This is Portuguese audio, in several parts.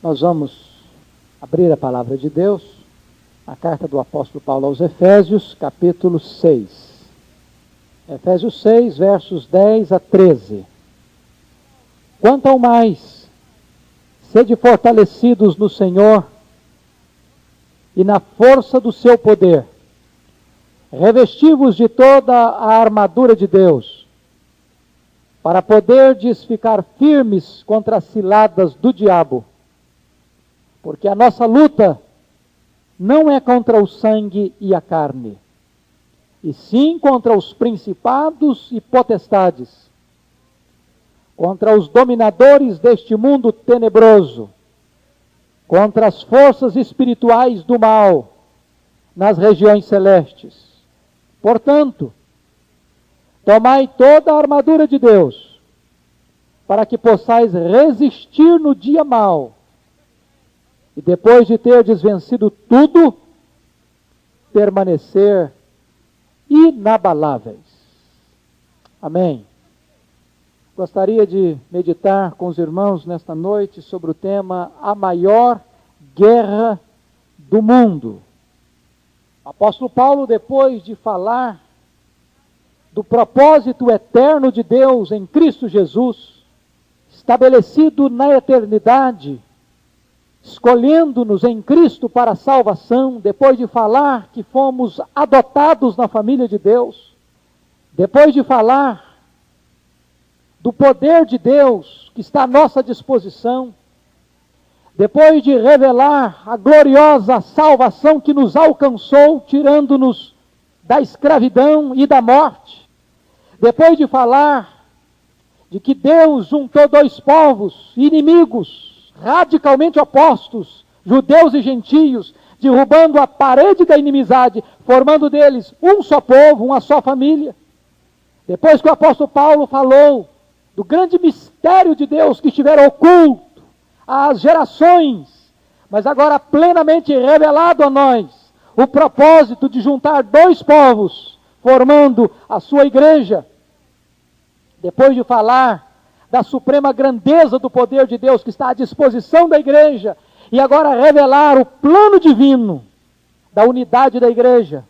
Nós vamos abrir a palavra de Deus, a carta do apóstolo Paulo aos Efésios, capítulo 6. Efésios 6, versos 10 a 13. Quanto ao mais, sede fortalecidos no Senhor e na força do seu poder. Revesti-vos de toda a armadura de Deus, para poderdes ficar firmes contra as ciladas do diabo. Porque a nossa luta não é contra o sangue e a carne, e sim contra os principados e potestades, contra os dominadores deste mundo tenebroso, contra as forças espirituais do mal nas regiões celestes. Portanto, tomai toda a armadura de Deus, para que possais resistir no dia mau, e depois de terdes vencido tudo, permanecer inabaláveis. Amém. Gostaria de meditar com os irmãos nesta noite sobre o tema A Maior Guerra do Mundo. O apóstolo Paulo, depois de falar do propósito eterno de Deus em Cristo Jesus, estabelecido na eternidade, escolhendo-nos em Cristo para a salvação, depois de falar que fomos adotados na família de Deus, depois de falar do poder de Deus que está à nossa disposição, depois de revelar a gloriosa salvação que nos alcançou, tirando-nos da escravidão e da morte, depois de falar de que Deus juntou dois povos inimigos, radicalmente opostos, judeus e gentios, derrubando a parede da inimizade, formando deles um só povo, uma só família. Depois que o apóstolo Paulo falou do grande mistério de Deus que estiver oculto às gerações, mas agora plenamente revelado a nós, o propósito de juntar dois povos, formando a sua igreja. Depois de falar da suprema grandeza do poder de Deus que está à disposição da igreja, e agora revelar o plano divino da unidade da igreja,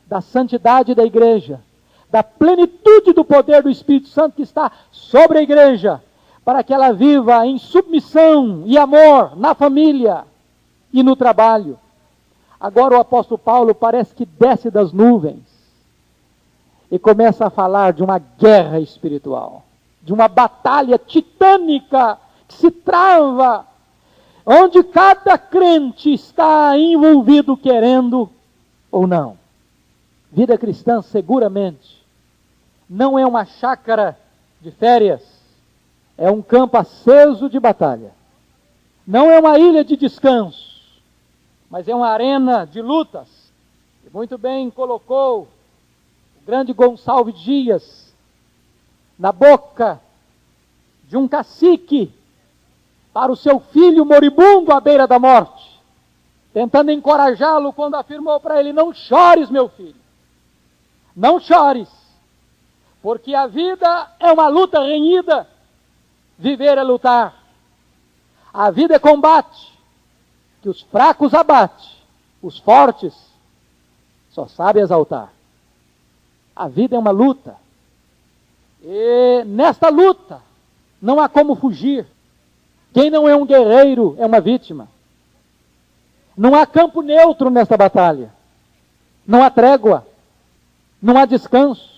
da santidade da igreja, da plenitude do poder do Espírito Santo que está sobre a igreja, para que ela viva em submissão e amor na família e no trabalho. Agora o apóstolo Paulo parece que desce das nuvens e começa a falar de uma guerra espiritual, de uma batalha titânica que se trava, onde cada crente está envolvido querendo ou não. Vida cristã seguramente não é uma chácara de férias, é um campo aceso de batalha. Não é uma ilha de descanso, mas é uma arena de lutas. E muito bem colocou o grande Gonçalves Dias na boca de um cacique para o seu filho moribundo à beira da morte, tentando encorajá-lo quando afirmou para ele: não chores, meu filho, não chores, porque a vida é uma luta renhida, viver é lutar. A vida é combate, que os fracos abate, os fortes só sabem exaltar. A vida é uma luta, e nesta luta não há como fugir. Quem não é um guerreiro é uma vítima. Não há campo neutro nesta batalha. Não há trégua, não há descanso,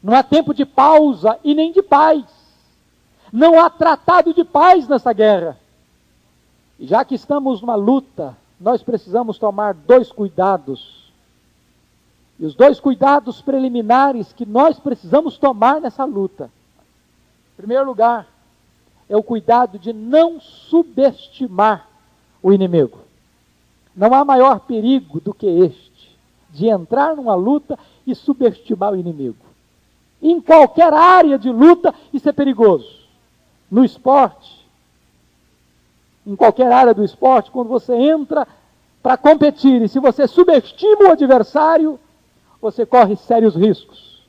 não há tempo de pausa e nem de paz. Não há tratado de paz nessa guerra. E já que estamos numa luta, nós precisamos tomar dois cuidados. E os dois cuidados preliminares que nós precisamos tomar nessa luta. Em primeiro lugar, é o cuidado de não subestimar o inimigo. Não há maior perigo do que este, de entrar numa luta e subestimar o inimigo. Em qualquer área de luta, isso é perigoso. No esporte, em qualquer área do esporte, quando você entra para competir, e se você subestima o adversário, você corre sérios riscos.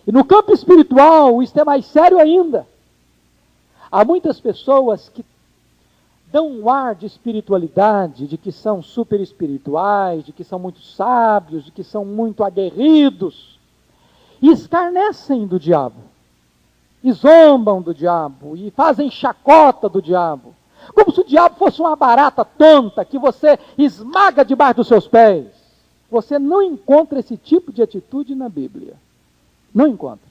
E no campo espiritual, isso é mais sério ainda. Há muitas pessoas que dão um ar de espiritualidade, de que são super espirituais, de que são muito sábios, de que são muito aguerridos, e escarnecem do diabo, e zombam do diabo, e fazem chacota do diabo, como se o diabo fosse uma barata tonta que você esmaga debaixo dos seus pés. Você não encontra esse tipo de atitude na Bíblia. Não encontra.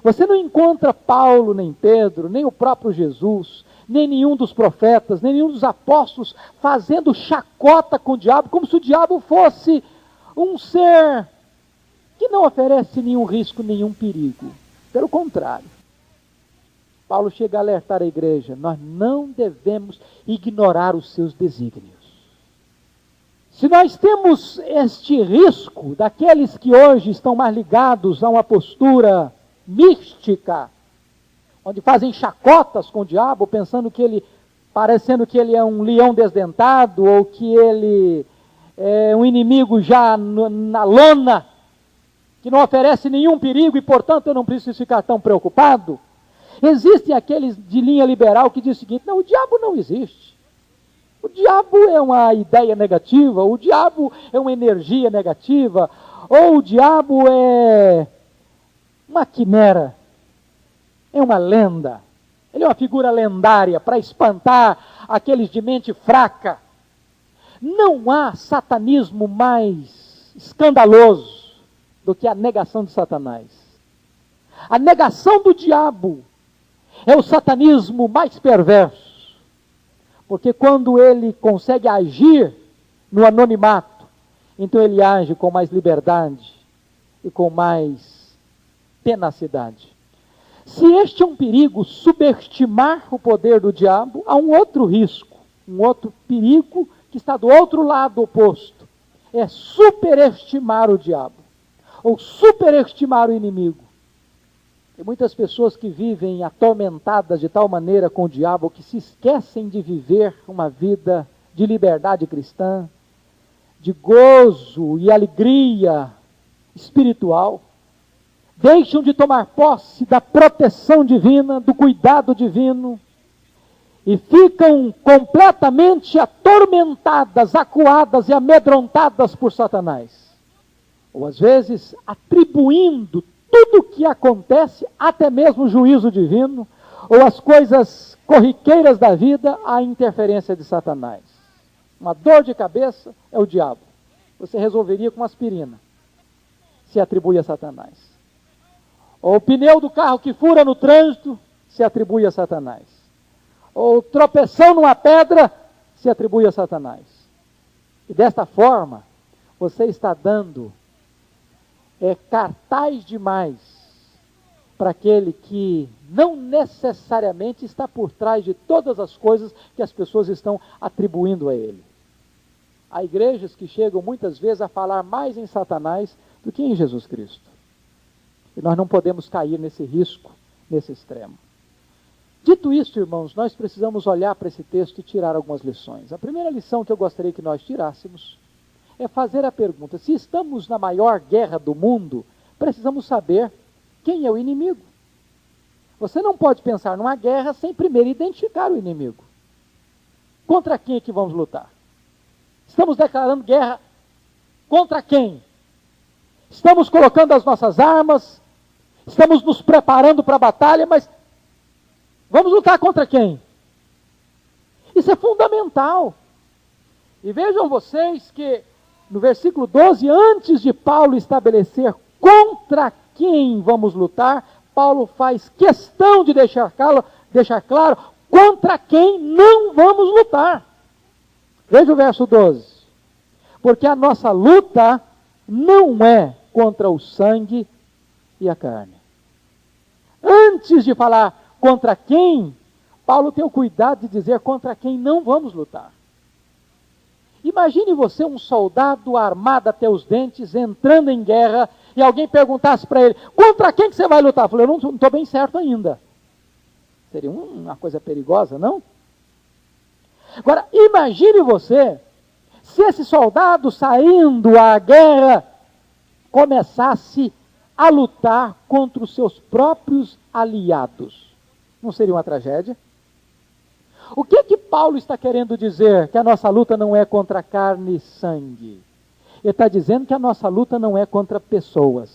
Você não encontra Paulo, nem Pedro, nem o próprio Jesus, nem nenhum dos profetas, nem nenhum dos apóstolos fazendo chacota com o diabo, como se o diabo fosse um ser que não oferece nenhum risco, nenhum perigo. Pelo contrário. Paulo chega a alertar a igreja: nós não devemos ignorar os seus desígnios. Se nós temos este risco daqueles que hoje estão mais ligados a uma postura mística, onde fazem chacotas com o diabo, parecendo que ele é um leão desdentado, ou que ele é um inimigo já na lona, que não oferece nenhum perigo e, portanto, eu não preciso ficar tão preocupado. Existem aqueles de linha liberal que dizem o seguinte: não, o diabo não existe. O diabo é uma ideia negativa, o diabo é uma energia negativa, ou o diabo é uma quimera, é uma lenda. Ele é uma figura lendária para espantar aqueles de mente fraca. Não há satanismo mais escandaloso do que a negação de Satanás. A negação do diabo é o satanismo mais perverso, porque quando ele consegue agir no anonimato, então ele age com mais liberdade e com mais tenacidade. Se este é um perigo, subestimar o poder do diabo, há um outro risco, um outro perigo que está do outro lado oposto. É superestimar o diabo, ou superestimar o inimigo. Tem muitas pessoas que vivem atormentadas de tal maneira com o diabo que se esquecem de viver uma vida de liberdade cristã, de gozo e alegria espiritual. Deixam de tomar posse da proteção divina, do cuidado divino, e ficam completamente atormentadas, acuadas e amedrontadas por Satanás. Ou às vezes atribuindo tudo o que acontece, até mesmo o juízo divino, ou as coisas corriqueiras da vida, à interferência de Satanás. Uma dor de cabeça é o diabo. Você resolveria com aspirina, se atribui a Satanás. Ou o pneu do carro que fura no trânsito, se atribui a Satanás. Ou tropeção numa pedra, se atribui a Satanás. E desta forma, você está dando cartaz demais para aquele que não necessariamente está por trás de todas as coisas que as pessoas estão atribuindo a ele. Há igrejas que chegam muitas vezes a falar mais em Satanás do que em Jesus Cristo. E nós não podemos cair nesse risco, nesse extremo. Dito isso, irmãos, nós precisamos olhar para esse texto e tirar algumas lições. A primeira lição que eu gostaria que nós tirássemos é fazer a pergunta: se estamos na maior guerra do mundo, precisamos saber quem é o inimigo. Você não pode pensar numa guerra sem primeiro identificar o inimigo. Contra quem é que vamos lutar? Estamos declarando guerra contra quem? Estamos colocando as nossas armas, estamos nos preparando para a batalha, mas vamos lutar contra quem? Isso é fundamental. E vejam vocês que no versículo 12, antes de Paulo estabelecer contra quem vamos lutar, Paulo faz questão de deixar claro contra quem não vamos lutar. Veja o verso 12. Porque a nossa luta não é contra o sangue e a carne. Antes de falar contra quem, Paulo tem o cuidado de dizer contra quem não vamos lutar. Imagine você, um soldado armado até os dentes, entrando em guerra, e alguém perguntasse para ele: contra quem que você vai lutar? Eu falei: eu não estou bem certo ainda. Seria uma coisa perigosa, não? Agora, imagine você, se esse soldado saindo à guerra, começasse a lutar contra os seus próprios aliados. Não seria uma tragédia? O que Paulo está querendo dizer? Que a nossa luta não é contra carne e sangue. Ele está dizendo que a nossa luta não é contra pessoas,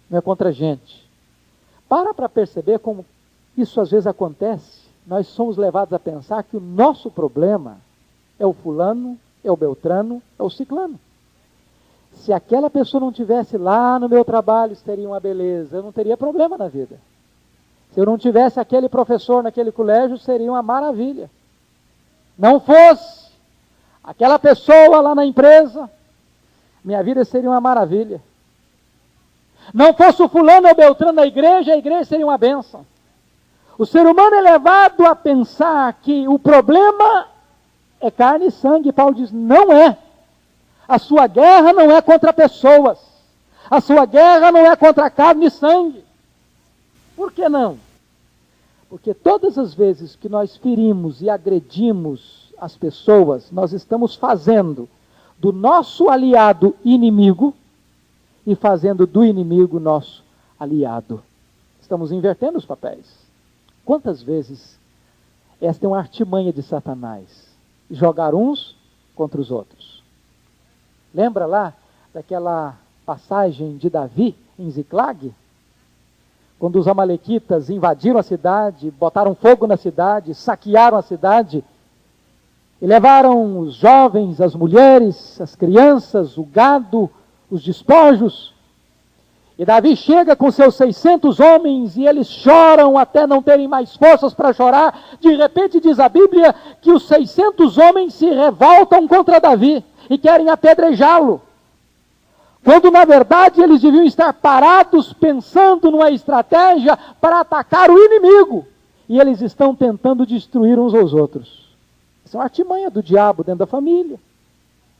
não é contra gente. Para perceber como isso às vezes acontece. Nós somos levados a pensar que o nosso problema é o fulano, é o beltrano, é o ciclano. Se aquela pessoa não tivesse lá no meu trabalho, isso seria uma beleza, eu não teria problema na vida. Se eu não tivesse aquele professor naquele colégio, seria uma maravilha. Não fosse aquela pessoa lá na empresa, minha vida seria uma maravilha. Não fosse o fulano ou o beltrano na igreja, a igreja seria uma bênção. O ser humano é levado a pensar que o problema é carne e sangue. Paulo diz, não é. A sua guerra não é contra pessoas. A sua guerra não é contra carne e sangue. Por que não? Porque todas as vezes que nós ferimos e agredimos as pessoas, nós estamos fazendo do nosso aliado inimigo e fazendo do inimigo nosso aliado. Estamos invertendo os papéis. Quantas vezes esta é uma artimanha de Satanás? Jogar uns contra os outros. Lembra lá daquela passagem de Davi em Ziclag? Quando os amalequitas invadiram a cidade, botaram fogo na cidade, saquearam a cidade, e levaram os jovens, as mulheres, as crianças, o gado, os despojos. E Davi chega com seus 600 homens e eles choram até não terem mais forças para chorar. De repente diz a Bíblia que os 600 homens se revoltam contra Davi e querem apedrejá-lo. Quando na verdade eles deviam estar parados pensando numa estratégia para atacar o inimigo. E eles estão tentando destruir uns aos outros. Isso é uma artimanha do diabo dentro da família.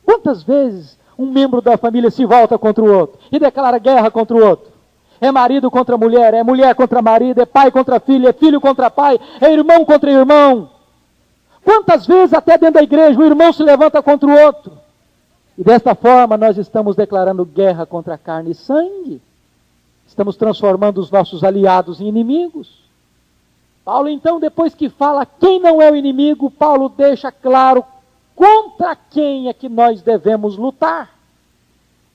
Quantas vezes um membro da família se volta contra o outro e declara guerra contra o outro? É marido contra mulher, é mulher contra marido, é pai contra filho, é filho contra pai, é irmão contra irmão. Quantas vezes até dentro da igreja o irmão se levanta contra o outro? E desta forma nós estamos declarando guerra contra carne e sangue. Estamos transformando os nossos aliados em inimigos. Paulo então, depois que fala quem não é o inimigo, Paulo deixa claro contra quem é que nós devemos lutar.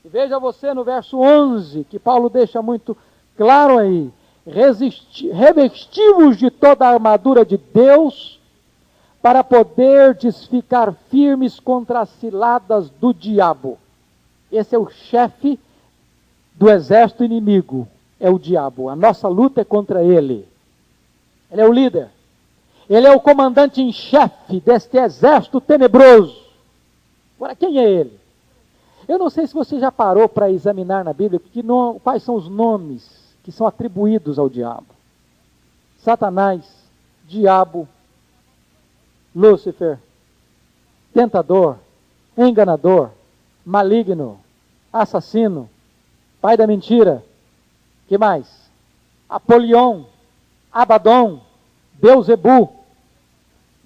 E veja você no verso 11, que Paulo deixa muito claro aí. Revesti-vos de toda a armadura de Deus, para poderdes ficar firmes contra as ciladas do diabo. Esse é o chefe do exército inimigo, é o diabo. A nossa luta é contra ele. Ele é o líder. Ele é o comandante em chefe deste exército tenebroso. Agora, quem é ele? Eu não sei se você já parou para examinar na Bíblia quais são os nomes que são atribuídos ao diabo. Satanás, diabo, Lúcifer, tentador, enganador, maligno, assassino, pai da mentira. Que mais? Apolion, Abaddon, Beuzebu,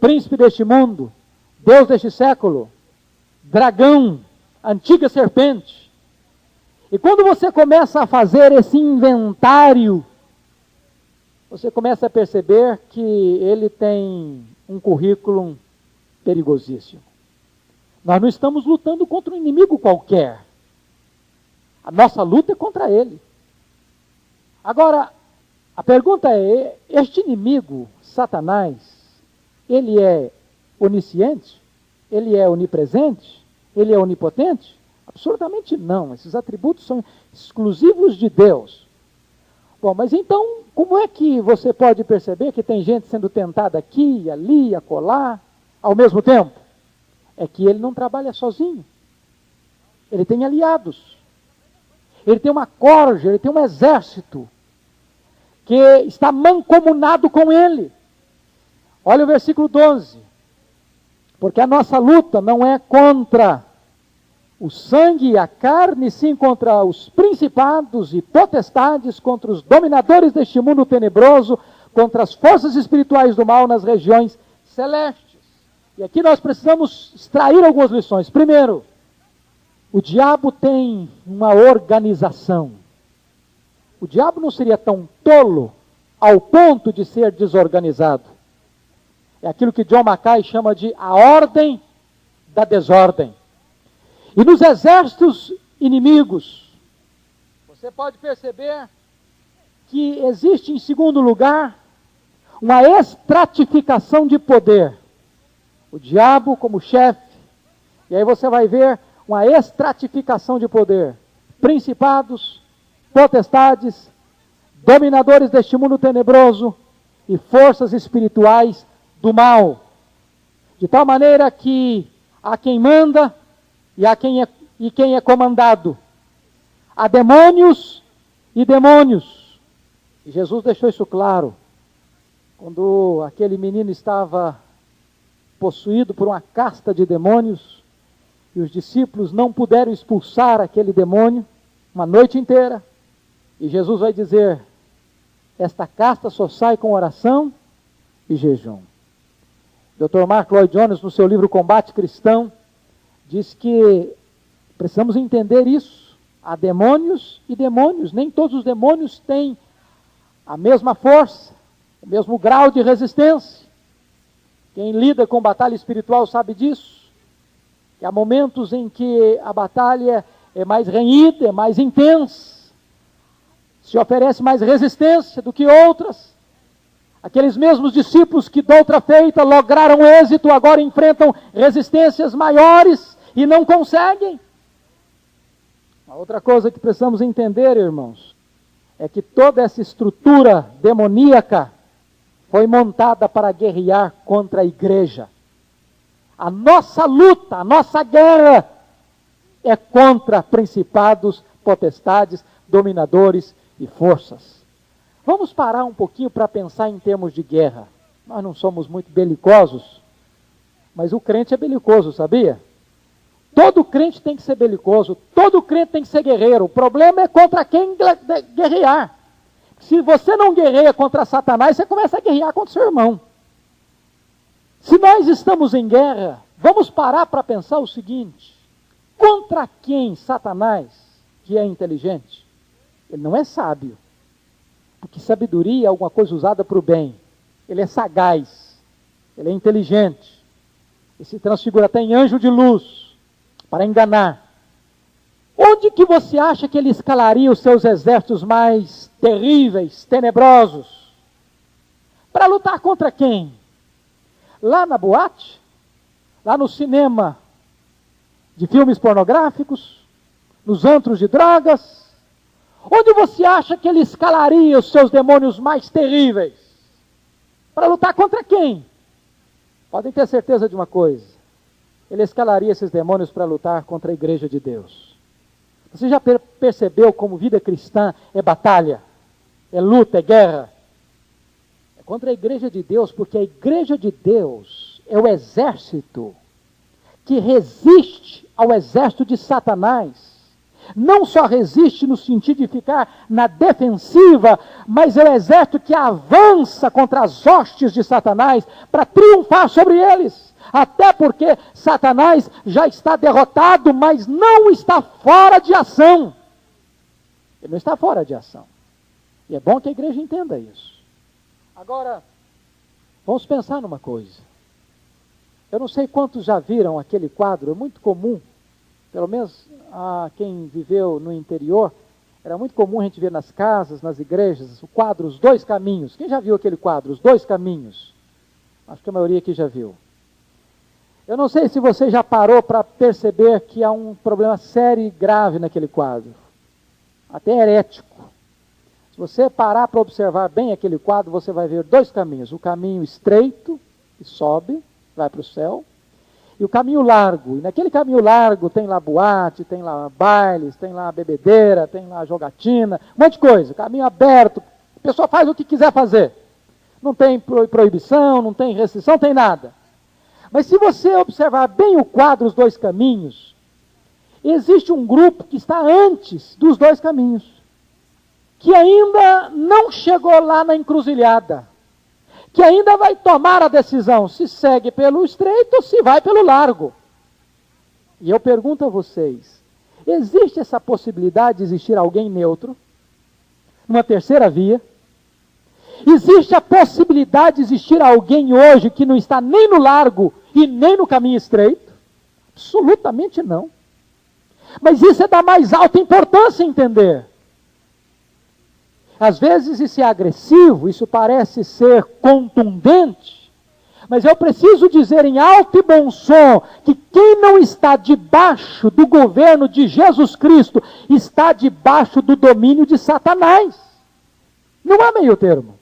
príncipe deste mundo, Deus deste século, dragão, antiga serpente. E quando você começa a fazer esse inventário, você começa a perceber que ele tem um currículo perigosíssimo. Nós não estamos lutando contra um inimigo qualquer. A nossa luta é contra ele. Agora, a pergunta é, este inimigo, Satanás, ele é onisciente? Ele é onipresente? Ele é onipotente? Absolutamente não. Esses atributos são exclusivos de Deus. Bom, mas então, como é que você pode perceber que tem gente sendo tentada aqui, ali, acolá, ao mesmo tempo? É que ele não trabalha sozinho. Ele tem aliados. Ele tem uma corja, ele tem um exército que está mancomunado com ele. Olha o versículo 12. Porque a nossa luta não é contra o sangue e a carne, sim contra os principados e potestades, contra os dominadores deste mundo tenebroso, contra as forças espirituais do mal nas regiões celestes. E aqui nós precisamos extrair algumas lições. Primeiro, o diabo tem uma organização. O diabo não seria tão tolo ao ponto de ser desorganizado. É aquilo que John Mackay chama de a ordem da desordem. E nos exércitos inimigos, você pode perceber que existe, em segundo lugar, uma estratificação de poder. O diabo como chefe, e aí você vai ver uma estratificação de poder. Principados, potestades, dominadores deste mundo tenebroso e forças espirituais do mal. De tal maneira que há quem manda e quem é comandado. Há demônios e demônios. E Jesus deixou isso claro. Quando aquele menino estava possuído por uma casta de demônios, e os discípulos não puderam expulsar aquele demônio uma noite inteira, e Jesus vai dizer, esta casta só sai com oração e jejum. Dr. Mark Lloyd Jones, no seu livro Combate Cristão, diz que precisamos entender isso. Há demônios e demônios. Nem todos os demônios têm a mesma força, o mesmo grau de resistência. Quem lida com batalha espiritual sabe disso. Que há momentos em que a batalha é mais renhida, é mais intensa, se oferece mais resistência do que outras. Aqueles mesmos discípulos que de outra feita lograram êxito, agora enfrentam resistências maiores e não conseguem. A outra coisa que precisamos entender, irmãos, é que toda essa estrutura demoníaca foi montada para guerrear contra a igreja. A nossa luta, a nossa guerra é contra principados, potestades, dominadores e forças. Vamos parar um pouquinho para pensar em termos de guerra. Nós não somos muito belicosos, mas o crente é belicoso, sabia? Todo crente tem que ser belicoso, todo crente tem que ser guerreiro. O problema é contra quem guerrear. Se você não guerreia contra Satanás, você começa a guerrear contra o seu irmão. Se nós estamos em guerra, vamos parar para pensar o seguinte: contra quem Satanás, que é inteligente, ele não é sábio, porque sabedoria é alguma coisa usada para o bem. Ele é sagaz, ele é inteligente, ele se transfigura até em anjo de luz, para enganar. Onde que você acha que ele escalaria os seus exércitos mais terríveis, tenebrosos? Para lutar contra quem? Lá na boate? Lá no cinema de filmes pornográficos? Nos antros de drogas? Onde você acha que ele escalaria os seus demônios mais terríveis? Para lutar contra quem? Podem ter certeza de uma coisa: ele escalaria esses demônios para lutar contra a igreja de Deus. Você já percebeu como vida cristã é batalha, é luta, é guerra? É contra a igreja de Deus, porque a igreja de Deus é o exército que resiste ao exército de Satanás. Não só resiste no sentido de ficar na defensiva, mas é o exército que avança contra as hostes de Satanás para triunfar sobre eles. Até porque Satanás já está derrotado, mas não está fora de ação. Ele não está fora de ação. E é bom que a igreja entenda isso. Agora, vamos pensar numa coisa. Eu não sei quantos já viram aquele quadro, é muito comum, pelo menos a quem viveu no interior, era muito comum a gente ver nas casas, nas igrejas, o quadro Os Dois Caminhos. Quem já viu aquele quadro, Os Dois Caminhos? Acho que a maioria aqui já viu. Eu não sei se você já parou para perceber que há um problema sério e grave naquele quadro, até herético. Se você parar para observar bem aquele quadro, você vai ver dois caminhos: o caminho estreito, que sobe, vai para o céu, e o caminho largo. E naquele caminho largo tem lá boate, tem lá bailes, tem lá bebedeira, tem lá jogatina, um monte de coisa, caminho aberto, a pessoa faz o que quiser fazer. Não tem proibição, não tem restrição, não tem nada. Mas se você observar bem o quadro Os Dois Caminhos, existe um grupo que está antes dos dois caminhos, que ainda não chegou lá na encruzilhada, que ainda vai tomar a decisão se segue pelo estreito ou se vai pelo largo. E eu pergunto a vocês, existe essa possibilidade de existir alguém neutro, uma terceira via? Existe a possibilidade de existir alguém hoje que não está nem no largo e nem no caminho estreito? Absolutamente não. Mas isso é da mais alta importância entender. Às vezes isso é agressivo, isso parece ser contundente, mas eu preciso dizer em alto e bom som que quem não está debaixo do governo de Jesus Cristo está debaixo do domínio de Satanás. Não há meio termo.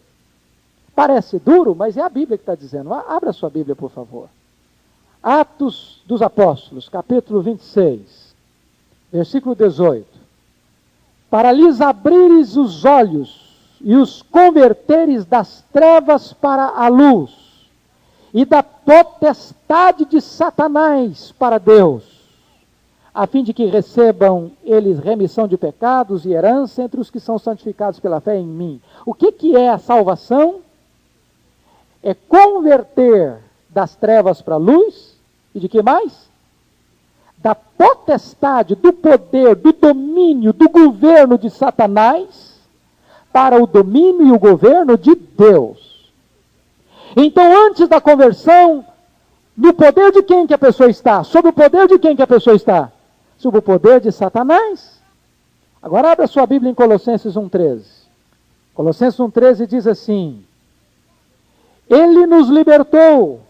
Parece duro, mas é a Bíblia que está dizendo. Abra a sua Bíblia, por favor. Atos dos Apóstolos, capítulo 26, versículo 18. Para lhes abrires os olhos e os converteres das trevas para a luz, e da potestade de Satanás para Deus, a fim de que recebam eles remissão de pecados e herança entre os que são santificados pela fé em mim. O que é a salvação? É converter das trevas para a luz, e de que mais? Da potestade, do poder, do domínio, do governo de Satanás, para o domínio e o governo de Deus. Então, antes da conversão, no poder de quem que a pessoa está? Sob o poder de quem que a pessoa está? Sob o poder de Satanás. Agora abra sua Bíblia em Colossenses 1,13. Colossenses 1,13 diz assim: Ele nos libertou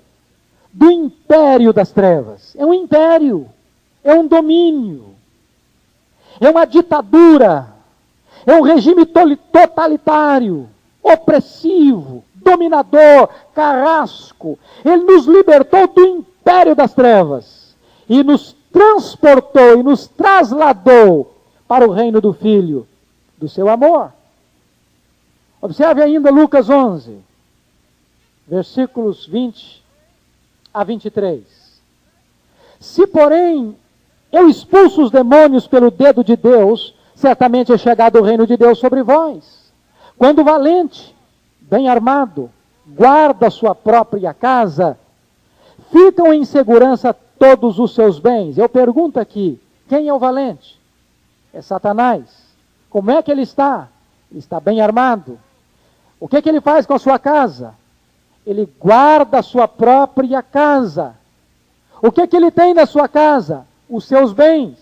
do império das trevas. É um império, é um domínio, é uma ditadura, é um regime totalitário, opressivo, dominador, carrasco. Ele nos libertou do império das trevas e nos transportou e nos trasladou para o reino do Filho do seu amor. Observe ainda Lucas 11, versículos 20 a 23. Se, porém, eu expulso os demônios pelo dedo de Deus, certamente é chegado o reino de Deus sobre vós. Quando o valente, bem armado, guarda sua própria casa, ficam em segurança todos os seus bens. Eu pergunto aqui, quem é o valente? É Satanás. Como é que ele está? Ele está bem armado. O que ele faz com a sua casa? Ele guarda a sua própria casa. O que ele tem na sua casa? Os seus bens.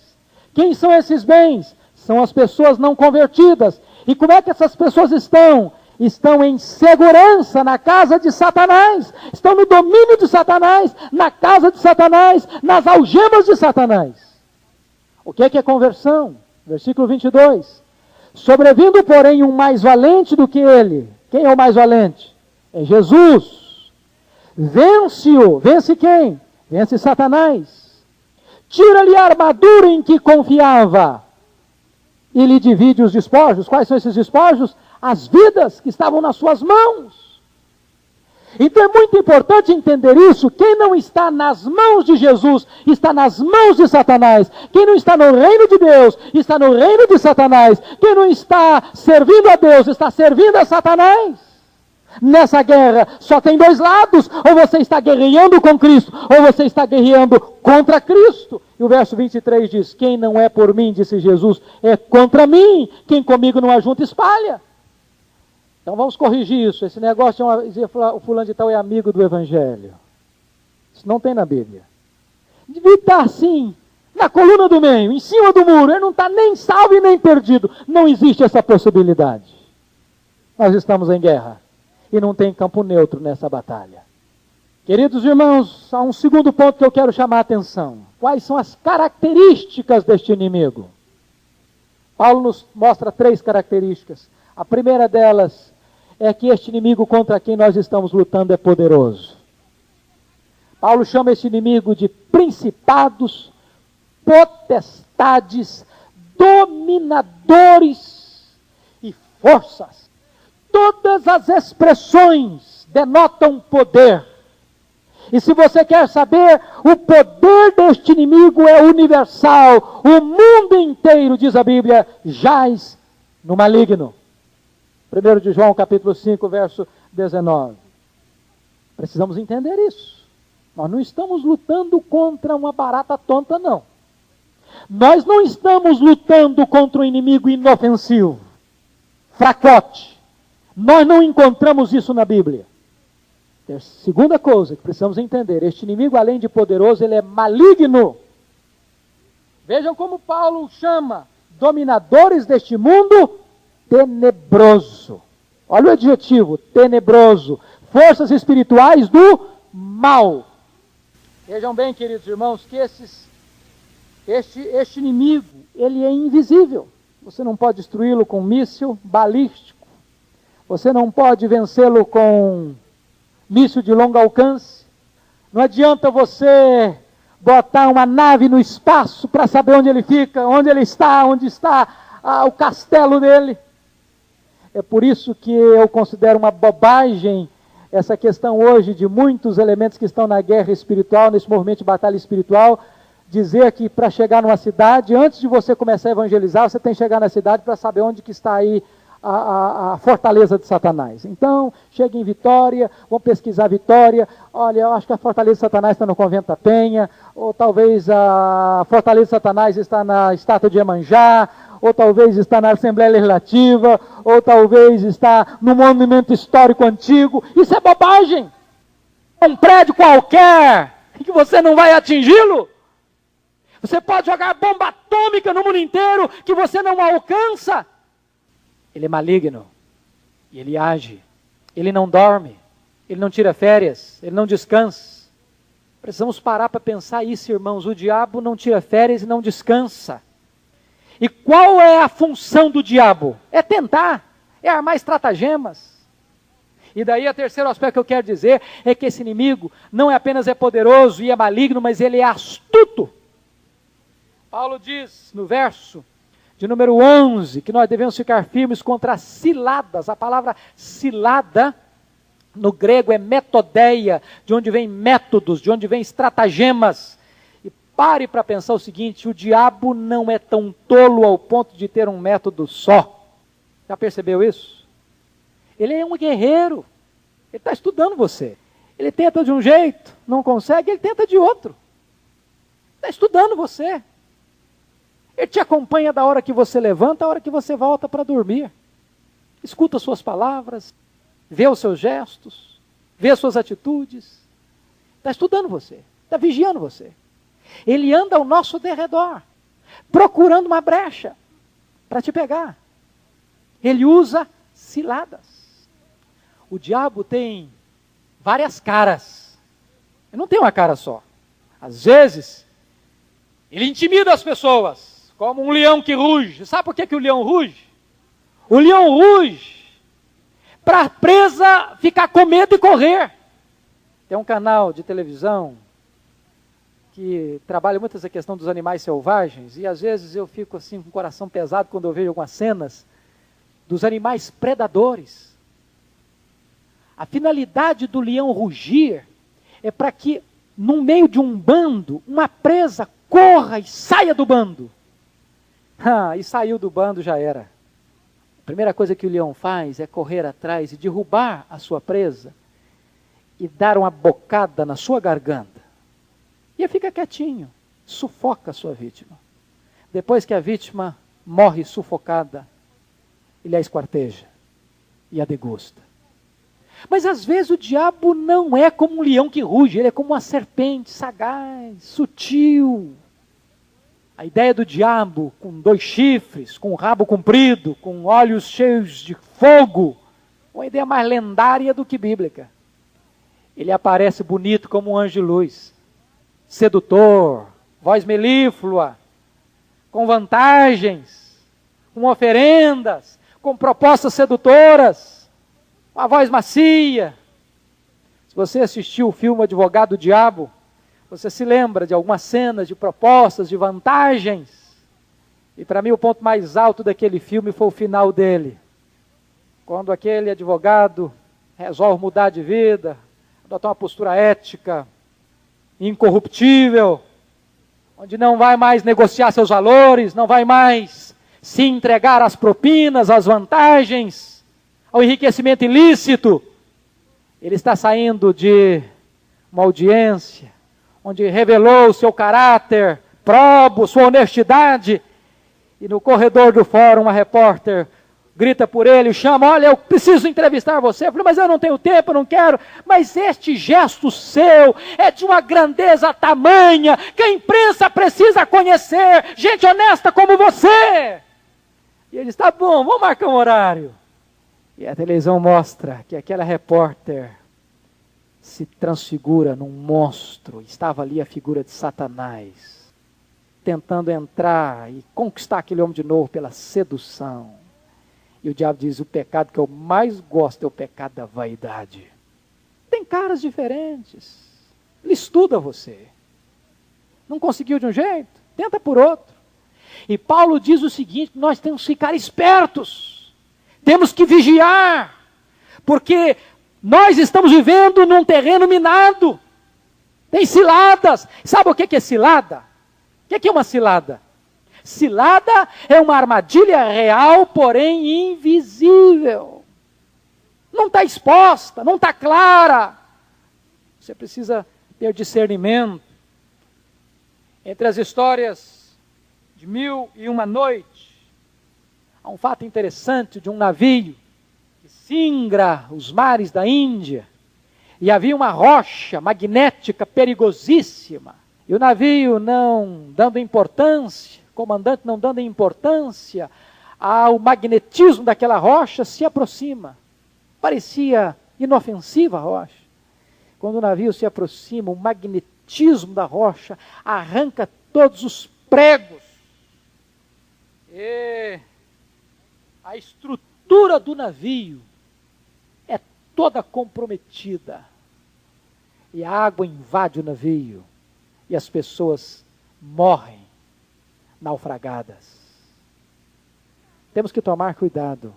Quem são esses bens? São as pessoas não convertidas. E como é que essas pessoas estão? Estão em segurança na casa de Satanás. Estão no domínio de Satanás, na casa de Satanás, nas algemas de Satanás. O que é conversão? Versículo 22. Sobrevindo, porém, um mais valente do que ele. Quem é o mais valente? É Jesus. Vence-o. Vence quem? Vence Satanás. Tira-lhe a armadura em que confiava e lhe divide os despojos. Quais são esses despojos? As vidas que estavam nas suas mãos. Então é muito importante entender isso. Quem não está nas mãos de Jesus, está nas mãos de Satanás. Quem não está no reino de Deus, está no reino de Satanás. Quem não está servindo a Deus, está servindo a Satanás. Nessa guerra só tem dois lados: ou você está guerreando com Cristo, ou você está guerreando contra Cristo. E o verso 23 diz: quem não é por mim, disse Jesus, é contra mim. Quem comigo não ajunta, espalha. Então vamos corrigir isso. Esse negócio de dizer o fulano de tal é amigo do Evangelho. Isso não tem na Bíblia. Devia estar assim, na coluna do meio, em cima do muro. Ele não está nem salvo e nem perdido. Não existe essa possibilidade. Nós estamos em guerra. E não tem campo neutro nessa batalha. Queridos irmãos, há um segundo ponto que eu quero chamar a atenção. Quais são as características deste inimigo? Paulo nos mostra 3 características. A primeira delas é que este inimigo contra quem nós estamos lutando é poderoso. Paulo chama este inimigo de principados, potestades, dominadores e forças. Todas as expressões denotam poder. E se você quer saber, o poder deste inimigo é universal. O mundo inteiro, diz a Bíblia, jaz no maligno. 1 de João, capítulo 5, verso 19. Precisamos entender isso. Nós não estamos lutando contra uma barata tonta, não. Nós não estamos lutando contra um inimigo inofensivo, fracote, Nós não encontramos isso na Bíblia. A segunda coisa que precisamos entender, este inimigo, além de poderoso, ele é maligno. Vejam como Paulo chama dominadores deste mundo tenebroso. Olha o adjetivo, tenebroso. Forças espirituais do mal. Vejam bem, queridos irmãos, que este inimigo, ele é invisível. Você não pode destruí-lo com míssil balístico. Você não pode vencê-lo com míssil de longo alcance. Não adianta você botar uma nave no espaço para saber onde ele fica, onde está o castelo dele. É por isso que eu considero uma bobagem essa questão hoje de muitos elementos que estão na guerra espiritual, nesse movimento de batalha espiritual, dizer que para chegar numa cidade, antes de você começar a evangelizar, você tem que chegar na cidade para saber onde que está aí a fortaleza de Satanás. Então, chega em Vitória, vão pesquisar Vitória, olha, eu acho que a fortaleza de Satanás está no Convento da Penha, ou talvez a fortaleza de Satanás está na estátua de Iemanjá, ou talvez está na Assembleia Legislativa, ou talvez está no monumento histórico antigo. Isso é bobagem. É um prédio qualquer que você não vai atingi-lo. Você pode jogar bomba atômica no mundo inteiro que você não alcança. Ele é maligno. E ele age. Ele não dorme. Ele não tira férias. Ele não descansa. Precisamos parar para pensar isso, irmãos. O diabo não tira férias e não descansa. E qual é a função do diabo? É tentar, é armar estratagemas. E daí o terceiro aspecto que eu quero dizer é que esse inimigo não é apenas poderoso e é maligno, mas ele é astuto. Paulo diz no verso de número 11, que nós devemos ficar firmes contra as ciladas. A palavra cilada no grego é metodeia, de onde vem métodos, de onde vem estratagemas. Pare para pensar o seguinte, o diabo não é tão tolo ao ponto de ter um método só. Já percebeu isso? Ele é um guerreiro. Ele está estudando você. Ele tenta de um jeito, não consegue, ele tenta de outro. Está estudando você. Ele te acompanha da hora que você levanta, à hora que você volta para dormir. Escuta suas palavras, vê os seus gestos, vê as suas atitudes. Está estudando você, está vigiando você. Ele anda ao nosso derredor, procurando uma brecha para te pegar. Ele usa ciladas. O diabo tem várias caras. Ele não tem uma cara só. Às vezes, ele intimida as pessoas, como um leão que ruge. Sabe por que o leão ruge? O leão ruge para a presa ficar com medo e correr. Tem um canal de televisão que trabalha muito essa questão dos animais selvagens, e às vezes eu fico assim com o coração pesado quando eu vejo algumas cenas dos animais predadores. A finalidade do leão rugir é para que, no meio de um bando, uma presa corra e saia do bando. E saiu do bando, já era. A primeira coisa que o leão faz é correr atrás e derrubar a sua presa e dar uma bocada na sua garganta. E ele fica quietinho, sufoca a sua vítima. Depois que a vítima morre sufocada, ele a esquarteja e a degusta. Mas às vezes o diabo não é como um leão que ruge, ele é como uma serpente sagaz, sutil. A ideia do diabo com 2 chifres, com um rabo comprido, com olhos cheios de fogo, uma ideia mais lendária do que bíblica. Ele aparece bonito como um anjo de luz. Sedutor, voz melíflua, com vantagens, com oferendas, com propostas sedutoras, uma voz macia. Se você assistiu o filme Advogado do Diabo, você se lembra de algumas cenas de propostas, de vantagens. E para mim o ponto mais alto daquele filme foi o final dele. Quando aquele advogado resolve mudar de vida, adotar uma postura ética, incorruptível, onde não vai mais negociar seus valores, não vai mais se entregar às propinas, às vantagens, ao enriquecimento ilícito. Ele está saindo de uma audiência, onde revelou o seu caráter probo, sua honestidade, e no corredor do fórum, uma repórter grita por ele, o chama, olha, eu preciso entrevistar você. Eu falei, mas eu não tenho tempo, eu não quero. Mas este gesto seu é de uma grandeza tamanha que a imprensa precisa conhecer, gente honesta como você. E ele disse, tá bom, vamos marcar um horário. E a televisão mostra que aquela repórter se transfigura num monstro. Estava ali a figura de Satanás, tentando entrar e conquistar aquele homem de novo pela sedução. E o diabo diz, o pecado que eu mais gosto é o pecado da vaidade. Tem caras diferentes. Ele estuda você. Não conseguiu de um jeito? Tenta por outro. E Paulo diz o seguinte, nós temos que ficar espertos. Temos que vigiar. Porque nós estamos vivendo num terreno minado. Tem ciladas. Sabe o que é cilada? O que é uma cilada? Cilada é uma armadilha real, porém invisível. Não está exposta, não está clara. Você precisa ter discernimento. Entre as histórias de 1001 Noite, há um fato interessante de um navio que singra os mares da Índia. E havia uma rocha magnética perigosíssima. E o navio não dando importância, o comandante não dando importância ao magnetismo daquela rocha, se aproxima. Parecia inofensiva a rocha. Quando o navio se aproxima, o magnetismo da rocha arranca todos os pregos. E a estrutura do navio é toda comprometida. E a água invade o navio. E as pessoas morrem naufragadas. Temos que tomar cuidado,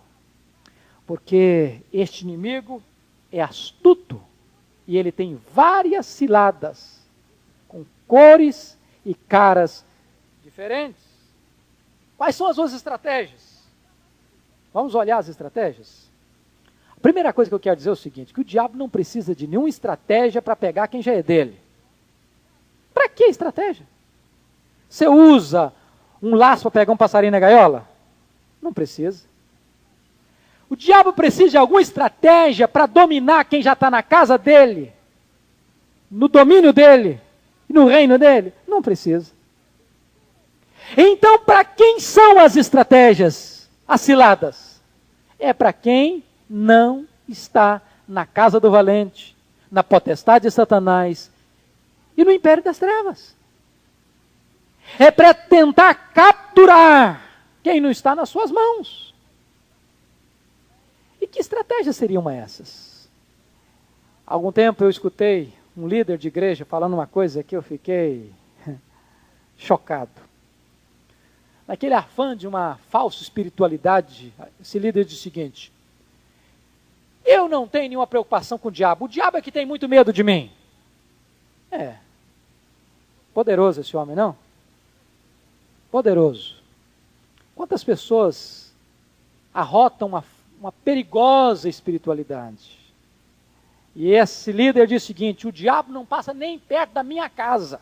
porque este inimigo é astuto e ele tem várias ciladas, com cores e caras diferentes. Quais são as suas estratégias? Vamos olhar as estratégias? A primeira coisa que eu quero dizer é o seguinte, que o diabo não precisa de nenhuma estratégia para pegar quem já é dele. Para que estratégia? Você usa um laço para pegar um passarinho na gaiola? Não precisa. O diabo precisa de alguma estratégia para dominar quem já está na casa dele, no domínio dele, no reino dele? Não precisa. Então, para quem são as estratégias, as ciladas? É para quem não está na casa do valente, na potestade de Satanás e no império das trevas. É para tentar capturar quem não está nas suas mãos. E que estratégias seriam essas? Há algum tempo eu escutei um líder de igreja falando uma coisa que eu fiquei chocado. Naquele afã de uma falsa espiritualidade, esse líder disse o seguinte, eu não tenho nenhuma preocupação com o diabo é que tem muito medo de mim. Poderoso esse homem, não? Poderoso. Quantas pessoas arrotam uma perigosa espiritualidade? E esse líder diz o seguinte, o diabo não passa nem perto da minha casa.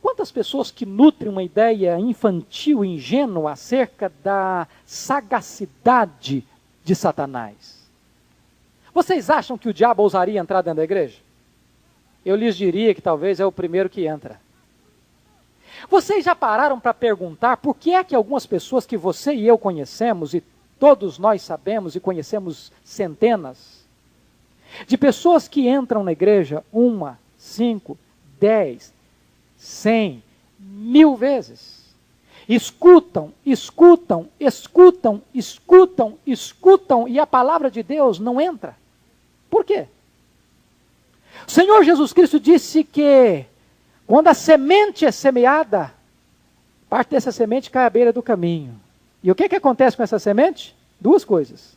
Quantas pessoas que nutrem uma ideia infantil, ingênua, acerca da sagacidade de Satanás? Vocês acham que o diabo ousaria entrar dentro da igreja? Eu lhes diria que talvez é o primeiro que entra. Vocês já pararam para perguntar por que é que algumas pessoas que você e eu conhecemos, e todos nós sabemos e conhecemos centenas, de pessoas que entram na igreja 1, 5, 10, 100, 1000 vezes, escutam, e a palavra de Deus não entra? Por quê? O Senhor Jesus Cristo disse que quando a semente é semeada, parte dessa semente cai à beira do caminho. E o que acontece com essa semente? Duas coisas.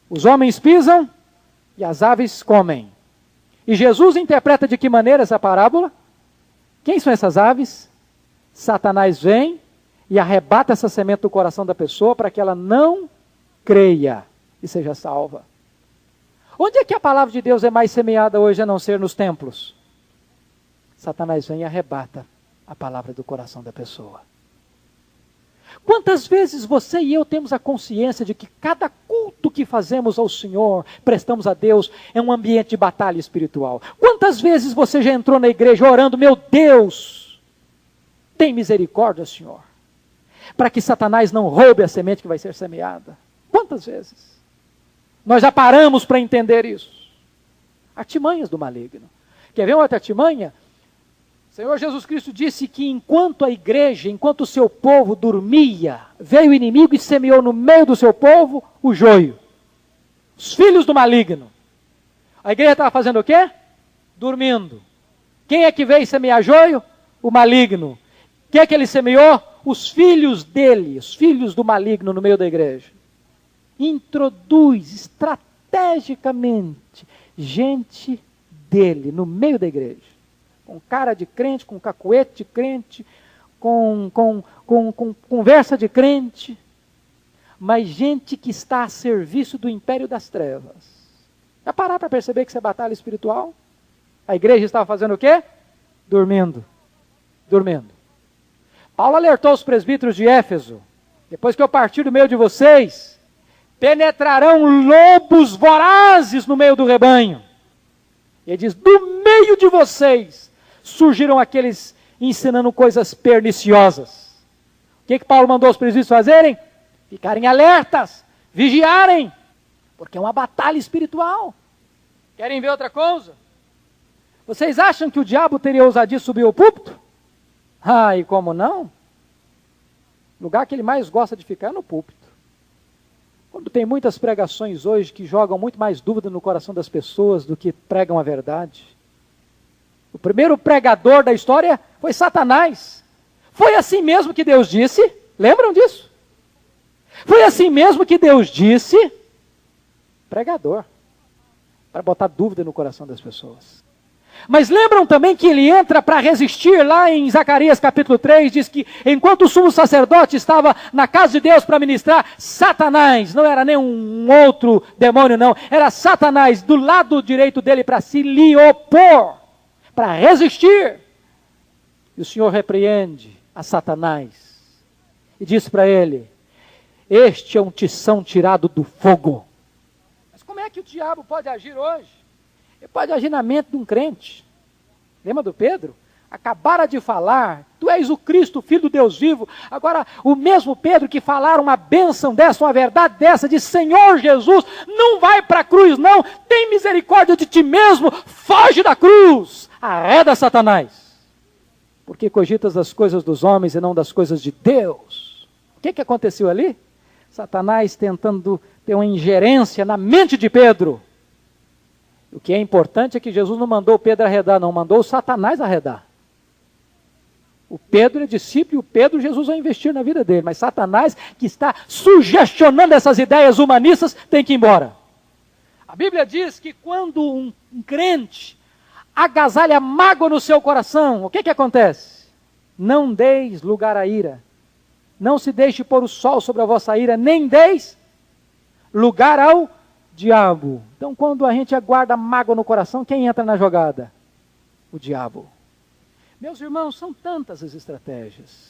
Os homens pisam e as aves comem. E Jesus interpreta de que maneira essa parábola? Quem são essas aves? Satanás vem e arrebata essa semente do coração da pessoa para que ela não creia e seja salva. Onde é que a palavra de Deus é mais semeada hoje a não ser nos templos? Satanás vem e arrebata a palavra do coração da pessoa. Quantas vezes você e eu temos a consciência de que cada culto que fazemos ao Senhor, prestamos a Deus, é um ambiente de batalha espiritual? Quantas vezes você já entrou na igreja orando, meu Deus, tem misericórdia, Senhor, para que Satanás não roube a semente que vai ser semeada? Quantas vezes? Nós já paramos para entender isso. Artimanhas do maligno. Quer ver uma outra artimanha? O Senhor Jesus Cristo disse que enquanto a igreja, enquanto o seu povo dormia, veio o inimigo e semeou no meio do seu povo o joio. Os filhos do maligno. A igreja estava fazendo o quê? Dormindo. Quem é que veio semear joio? O maligno. Quem é que ele semeou? Os filhos dele, os filhos do maligno no meio da igreja. Introduz estrategicamente gente dele no meio da igreja. Com cara de crente, com cacuete de crente, com conversa de crente, mas gente que está a serviço do império das trevas. Já parar para perceber que isso é batalha espiritual? A igreja estava fazendo o quê? Dormindo. Dormindo. Paulo alertou os presbíteros de Éfeso: depois que eu partir do meio de vocês, penetrarão lobos vorazes no meio do rebanho. Ele diz, do meio de vocês surgiram aqueles ensinando coisas perniciosas. O que Paulo mandou os presbíteros fazerem? Ficarem alertas, vigiarem, porque é uma batalha espiritual. Querem ver outra coisa? Vocês acham que o diabo teria ousadia de subir ao púlpito? Ah, e como não? O lugar que ele mais gosta de ficar é no púlpito. Quando tem muitas pregações hoje que jogam muito mais dúvida no coração das pessoas do que pregam a verdade. O primeiro pregador da história foi Satanás. Foi assim mesmo que Deus disse. Lembram disso? Foi assim mesmo que Deus disse. Pregador. Para botar dúvida no coração das pessoas. Mas lembram também que ele entra para resistir lá em Zacarias capítulo 3, diz que enquanto o sumo sacerdote estava na casa de Deus para ministrar, Satanás, não era nem um outro demônio não, era Satanás do lado direito dele para se lhe opor, para resistir. E o Senhor repreende a Satanás e diz para ele, este é um tição tirado do fogo. Mas como é que o diabo pode agir hoje? Ele pode agir na mente de um crente. Lembra do Pedro? Acabara de falar, tu és o Cristo, Filho do Deus vivo. Agora, o mesmo Pedro que falaram uma bênção dessa, uma verdade dessa, de Senhor Jesus, não vai para a cruz não, tem misericórdia de ti mesmo, foge da cruz, arreda Satanás. Porque cogitas das coisas dos homens e não das coisas de Deus. O que aconteceu ali? Satanás tentando ter uma ingerência na mente de Pedro. O que é importante é que Jesus não mandou Pedro arredar, não, mandou o Satanás arredar. O Pedro é discípulo e o Pedro Jesus vai investir na vida dele, mas Satanás que está sugestionando essas ideias humanistas tem que ir embora. A Bíblia diz que quando um crente agasalha mágoa no seu coração, o que acontece? Não deis lugar à ira, não se deixe pôr o sol sobre a vossa ira, nem deis lugar ao diabo. Então, quando a gente aguarda mágoa no coração, quem entra na jogada? O diabo. Meus irmãos, são tantas as estratégias.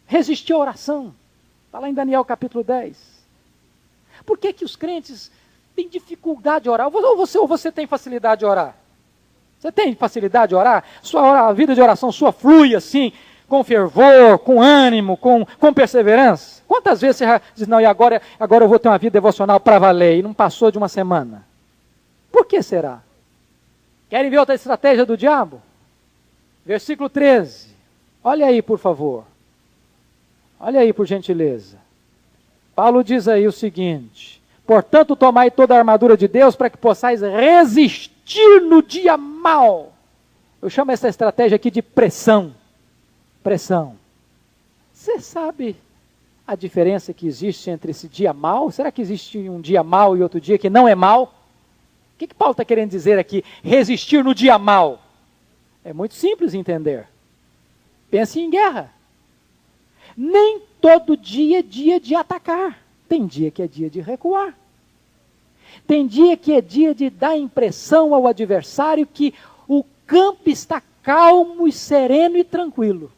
Resistir à oração. Está lá em Daniel capítulo 10. Por que os crentes têm dificuldade de orar? Ou você tem facilidade de orar? Você tem facilidade de orar? A vida de oração sua flui assim, com fervor, com ânimo, com perseverança? Quantas vezes você já diz, não, e agora eu vou ter uma vida devocional para valer, e não passou de uma semana? Por que será? Querem ver outra estratégia do diabo? Versículo 13. Olha aí, por favor. Olha aí, por gentileza. Paulo diz aí o seguinte, portanto, tomai toda a armadura de Deus para que possais resistir no dia mau. Eu chamo essa estratégia aqui de pressão. Pressão. Você sabe a diferença que existe entre esse dia mau? Será que existe um dia mau e outro dia que não é mau? O que Paulo está querendo dizer aqui? Resistir no dia mau. É muito simples entender. Pense em guerra. Nem todo dia é dia de atacar. Tem dia que é dia de recuar. Tem dia que é dia de dar impressão ao adversário que o campo está calmo e sereno e tranquilo.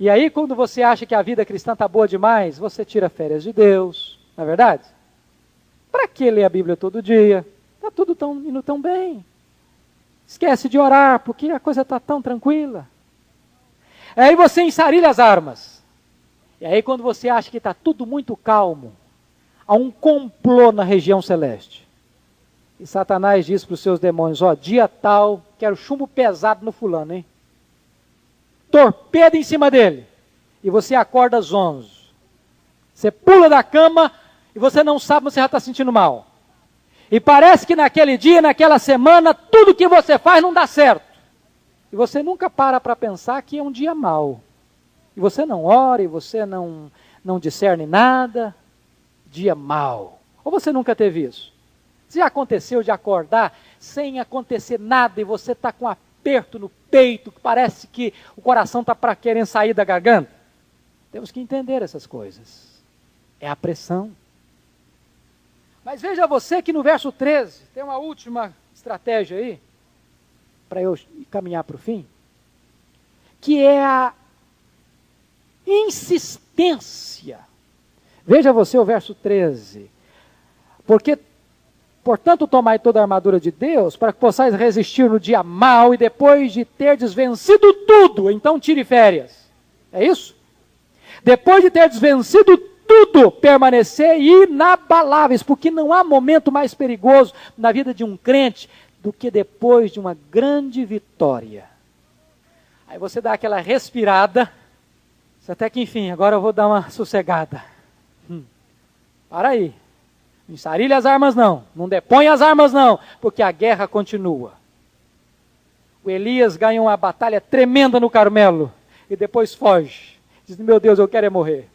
E aí, quando você acha que a vida cristã está boa demais, você tira férias de Deus, não é verdade? Para que ler a Bíblia todo dia? Está tudo indo tão bem. Esquece de orar, porque a coisa está tão tranquila. Aí você ensarilha as armas. E aí, quando você acha que está tudo muito calmo, há um complô na região celeste. E Satanás diz para os seus demônios, dia tal, quero chumbo pesado no fulano, hein? Torpedo em cima dele. E você acorda às 11. Você pula da cama e você não sabe, você já está sentindo mal. E parece que naquele dia, naquela semana, tudo que você faz não dá certo. E você nunca para pensar que é um dia mau. E você não ora, e você não discerne nada. Dia mau. Ou você nunca teve isso? Já aconteceu de acordar sem acontecer nada e você está com aperto no peito, que parece que o coração está para querer sair da garganta? Temos que entender essas coisas. É a pressão. Mas veja você que no verso 13, tem uma última estratégia aí, para eu caminhar para o fim, que é a insistência. Veja você o verso 13. Portanto, tomai toda a armadura de Deus, para que possais resistir no dia mau, e depois de terdes vencido tudo, então tire férias. É isso? Depois de terdes vencido tudo, permanecer inabaláveis, porque não há momento mais perigoso na vida de um crente do que depois de uma grande vitória. Aí você dá aquela respirada, até que enfim, agora eu vou dar uma sossegada. Para aí. Não ensarilha as armas não, não depõe as armas não, porque a guerra continua. O Elias ganha uma batalha tremenda no Carmelo, e depois foge. Diz, meu Deus, eu quero é morrer.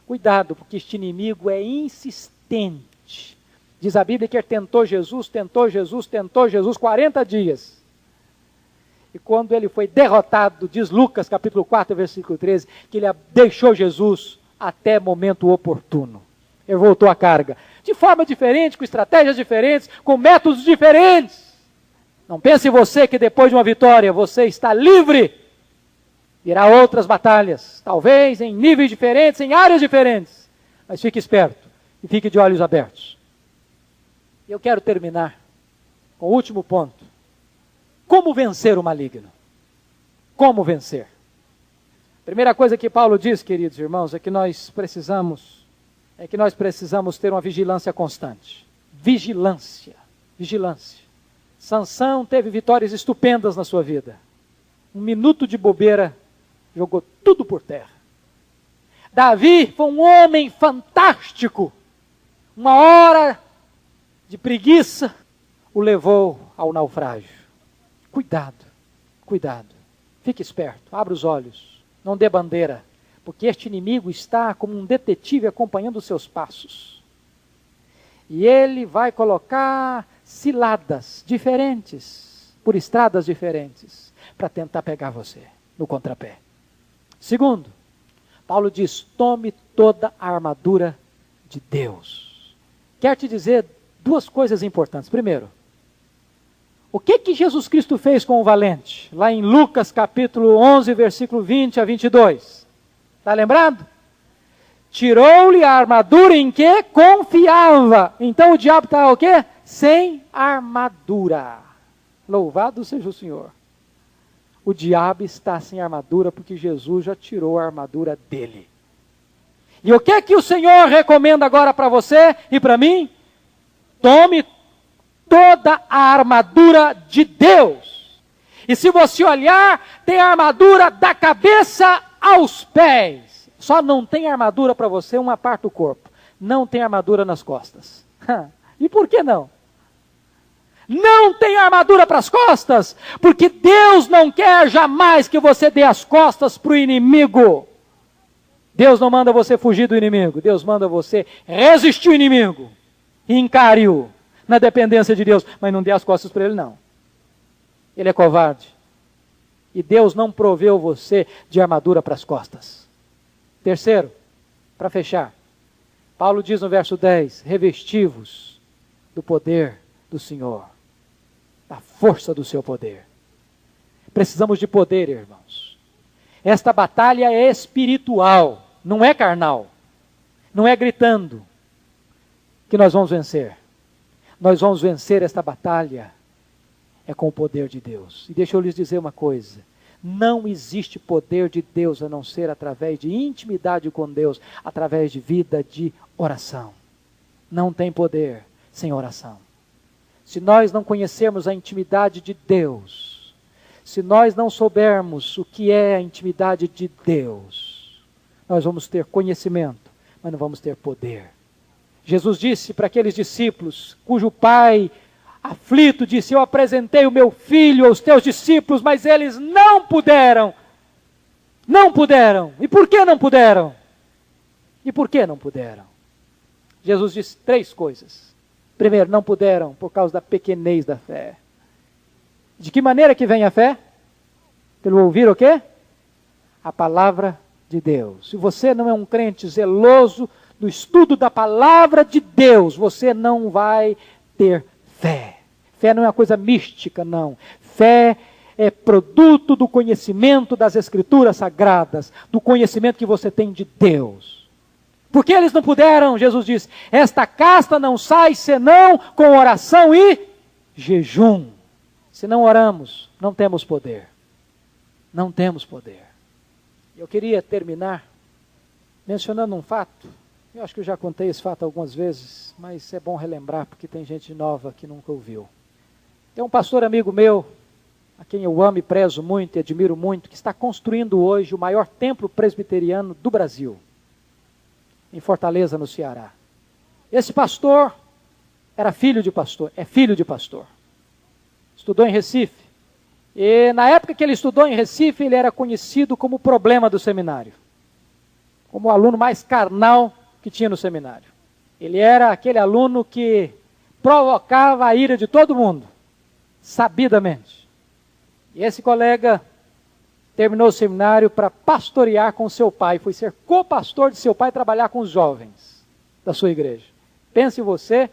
Cuidado, porque este inimigo é insistente. Diz a Bíblia que ele tentou Jesus 40 dias. E quando ele foi derrotado, diz Lucas capítulo 4, versículo 13, que ele deixou Jesus até momento oportuno. Ele voltou à carga. De forma diferente, com estratégias diferentes, com métodos diferentes. Não pense você que depois de uma vitória você está livre. Virá outras batalhas, talvez em níveis diferentes, em áreas diferentes. Mas fique esperto e fique de olhos abertos. Eu quero terminar com o último ponto. Como vencer o maligno? Como vencer? Primeira coisa que Paulo diz, queridos irmãos, é que nós precisamos ter uma vigilância constante. Vigilância. Sansão teve vitórias estupendas na sua vida. 1 minuto de bobeira jogou tudo por terra. Davi foi um homem fantástico. Uma hora de preguiça o levou ao naufrágio. Cuidado. Fique esperto, abra os olhos, não dê bandeira, porque este inimigo está como um detetive acompanhando os seus passos. E ele vai colocar ciladas diferentes, por estradas diferentes, para tentar pegar você no contrapé. Segundo, Paulo diz, tome toda a armadura de Deus. Quero te dizer duas coisas importantes. Primeiro, o que Jesus Cristo fez com o valente? Lá em Lucas capítulo 11, versículo 20 a 22. Está lembrado? Tirou-lhe a armadura em que confiava. Então o diabo está o quê? Sem armadura. Louvado seja o Senhor. O diabo está sem armadura porque Jesus já tirou a armadura dele. E o que o Senhor recomenda agora para você e para mim? Tome toda a armadura de Deus. E se você olhar, tem a armadura da cabeça aos pés. Só não tem armadura para você uma parte do corpo. Não tem armadura nas costas. E por que não? Não tem armadura para as costas, porque Deus não quer jamais que você dê as costas para o inimigo. Deus não manda você fugir do inimigo. Deus manda você resistir ao inimigo. E encare-o na dependência de Deus. Mas não dê as costas para ele, não. Ele é covarde. E Deus não proveu você de armadura para as costas. Terceiro, para fechar. Paulo diz no verso 10, revesti-vos do poder do Senhor. Da força do seu poder. Precisamos de poder, irmãos. Esta batalha é espiritual, não é carnal. Não é gritando que nós vamos vencer. Nós vamos vencer esta batalha com o poder de Deus. E deixa eu lhes dizer uma coisa. Não existe poder de Deus a não ser através de intimidade com Deus, através de vida de oração. Não tem poder sem oração. Se nós não conhecermos a intimidade de Deus, se nós não soubermos o que é a intimidade de Deus, nós vamos ter conhecimento, mas não vamos ter poder. Jesus disse para aqueles discípulos, cujo pai, aflito, disse: eu apresentei o meu filho aos teus discípulos, mas eles não puderam. Não puderam. E por que não puderam? E por que não puderam? Jesus disse 3 coisas. Primeiro, não puderam por causa da pequenez da fé. De que maneira que vem a fé? Pelo ouvir o quê? A palavra de Deus. Se você não é um crente zeloso do estudo da palavra de Deus, você não vai ter fé. Fé não é uma coisa mística, não. Fé é produto do conhecimento das Escrituras Sagradas, do conhecimento que você tem de Deus. Por que eles não puderam? Jesus disse: esta casta não sai senão com oração e jejum. Se não oramos, não temos poder. Não temos poder. Eu queria terminar mencionando um fato. Eu acho que eu já contei esse fato algumas vezes, mas é bom relembrar porque tem gente nova que nunca ouviu. Tem um pastor amigo meu, a quem eu amo e prezo muito e admiro muito, que está construindo hoje o maior templo presbiteriano do Brasil, em Fortaleza, no Ceará. Esse pastor era filho de pastor, é filho de pastor. Estudou em Recife. E na época que ele estudou em Recife, ele era conhecido como o problema do seminário. Como o aluno mais carnal que tinha no seminário. Ele era aquele aluno que provocava a ira de todo mundo, sabidamente. E esse colega terminou o seminário para pastorear com seu pai, foi ser co-pastor de seu pai e trabalhar com os jovens da sua igreja. Pense você,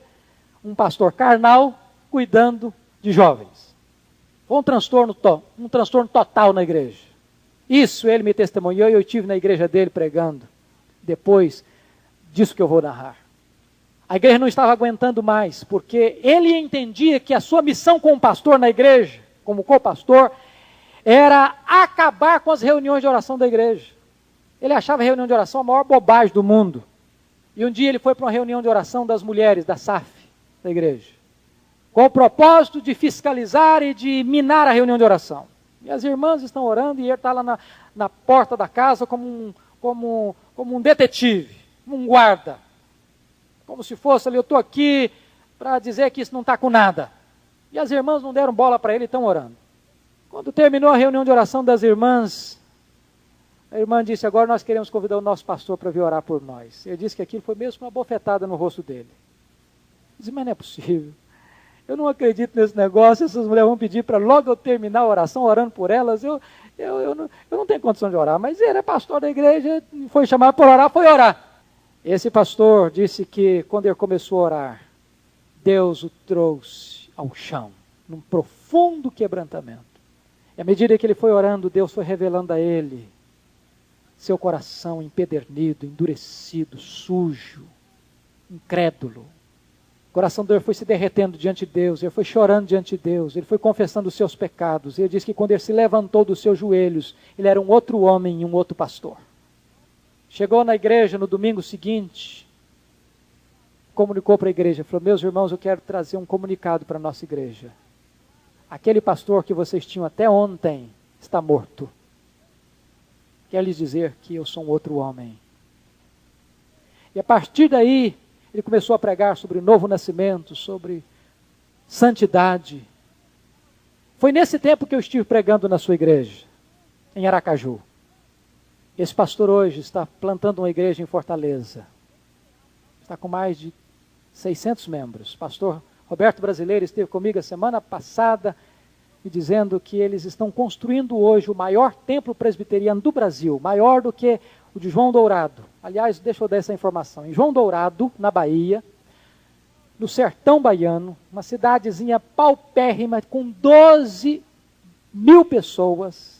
um pastor carnal cuidando de jovens. Foi um transtorno total na igreja. Isso ele me testemunhou e eu estive na igreja dele pregando. Depois disso que eu vou narrar. A igreja não estava aguentando mais, porque ele entendia que a sua missão como pastor na igreja, como co-pastor, era acabar com as reuniões de oração da igreja. Ele achava a reunião de oração a maior bobagem do mundo. E um dia ele foi para uma reunião de oração das mulheres, da SAF, da igreja, com o propósito de fiscalizar e de minar a reunião de oração. E as irmãs estão orando e ele está lá na porta da casa como um detetive, um guarda. Como se fosse ali, eu estou aqui para dizer que isso não está com nada. E as irmãs não deram bola para ele e estão orando. Quando terminou a reunião de oração das irmãs, a irmã disse: agora nós queremos convidar o nosso pastor para vir orar por nós. Ele disse que aquilo foi mesmo uma bofetada no rosto dele. Eu disse: mas não é possível. Eu não acredito nesse negócio, essas mulheres vão pedir para logo eu terminar a oração, orando por elas. Eu não tenho condição de orar, mas ele é pastor da igreja, foi chamado para orar, foi orar. Esse pastor disse que quando ele começou a orar, Deus o trouxe ao chão, num profundo quebrantamento. E à medida que ele foi orando, Deus foi revelando a ele seu coração empedernido, endurecido, sujo, incrédulo. O coração dele foi se derretendo diante de Deus, ele foi chorando diante de Deus, ele foi confessando os seus pecados. E ele disse que quando ele se levantou dos seus joelhos, ele era um outro homem e um outro pastor. Chegou na igreja no domingo seguinte, comunicou para a igreja, falou: meus irmãos, eu quero trazer um comunicado para a nossa igreja. Aquele pastor que vocês tinham até ontem está morto. Quero lhes dizer que eu sou um outro homem. E a partir daí, ele começou a pregar sobre novo nascimento, sobre santidade. Foi nesse tempo que eu estive pregando na sua igreja, em Aracaju. Esse pastor hoje está plantando uma igreja em Fortaleza. Está com mais de 600 membros. Pastor Roberto Brasileiro esteve comigo a semana passada me dizendo que eles estão construindo hoje o maior templo presbiteriano do Brasil, maior do que o de João Dourado. Aliás, deixa eu dar essa informação. Em João Dourado, na Bahia, no sertão baiano, uma cidadezinha paupérrima com 12 mil pessoas,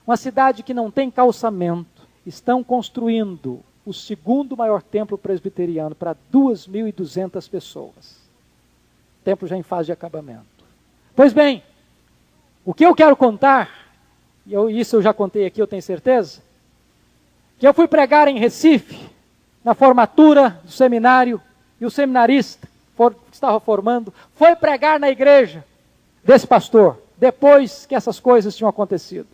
uma cidade que não tem calçamento, estão construindo o segundo maior templo presbiteriano para 2.200 pessoas. O templo já em fase de acabamento. Pois bem, o que eu quero contar, isso eu já contei aqui, eu tenho certeza, que eu fui pregar em Recife, na formatura do seminário, e o seminarista que estava formando, foi pregar na igreja desse pastor, depois que essas coisas tinham acontecido.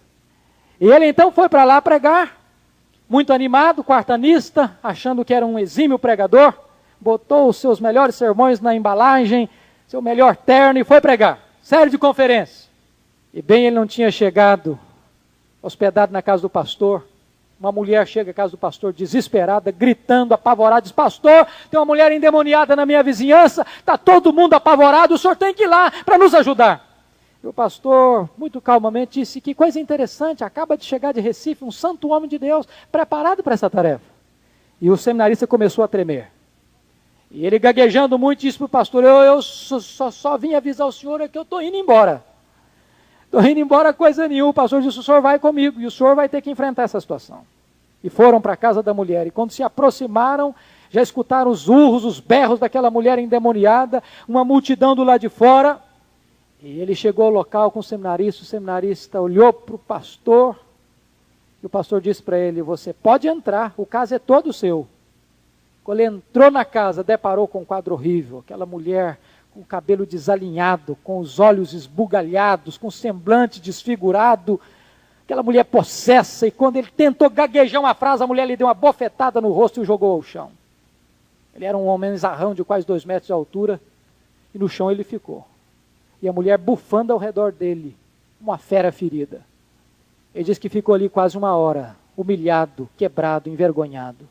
E ele então foi para lá pregar, muito animado, quartanista, achando que era um exímio pregador, botou os seus melhores sermões na embalagem, seu melhor terno e foi pregar. Série de conferência. E bem ele não tinha chegado, hospedado na casa do pastor, uma mulher chega à casa do pastor desesperada, gritando, apavorada, diz: pastor, tem uma mulher endemoniada na minha vizinhança, está todo mundo apavorado, o senhor tem que ir lá para nos ajudar. E o pastor, muito calmamente, disse: que coisa interessante, acaba de chegar de Recife um santo homem de Deus, preparado para essa tarefa. E o seminarista começou a tremer. E ele, gaguejando muito, disse para o pastor: eu só vim avisar o senhor que eu estou indo embora. Estou indo embora coisa nenhuma. O pastor disse: o senhor vai comigo e o senhor vai ter que enfrentar essa situação. E foram para a casa da mulher. E quando se aproximaram, já escutaram os urros, os berros daquela mulher endemoniada, uma multidão do lado de fora. E ele chegou ao local com o seminarista olhou para o pastor, e o pastor disse para ele: você pode entrar, o caso é todo seu. Quando ele entrou na casa, deparou com um quadro horrível, aquela mulher com o cabelo desalinhado, com os olhos esbugalhados, com o semblante desfigurado, aquela mulher possessa, e quando ele tentou gaguejar uma frase, a mulher lhe deu uma bofetada no rosto e o jogou ao chão. Ele era um homem zarrão de quase 2 metros de altura, e no chão ele ficou. E a mulher bufando ao redor dele, uma fera ferida. Ele disse que ficou ali quase 1 hora, humilhado, quebrado, envergonhado.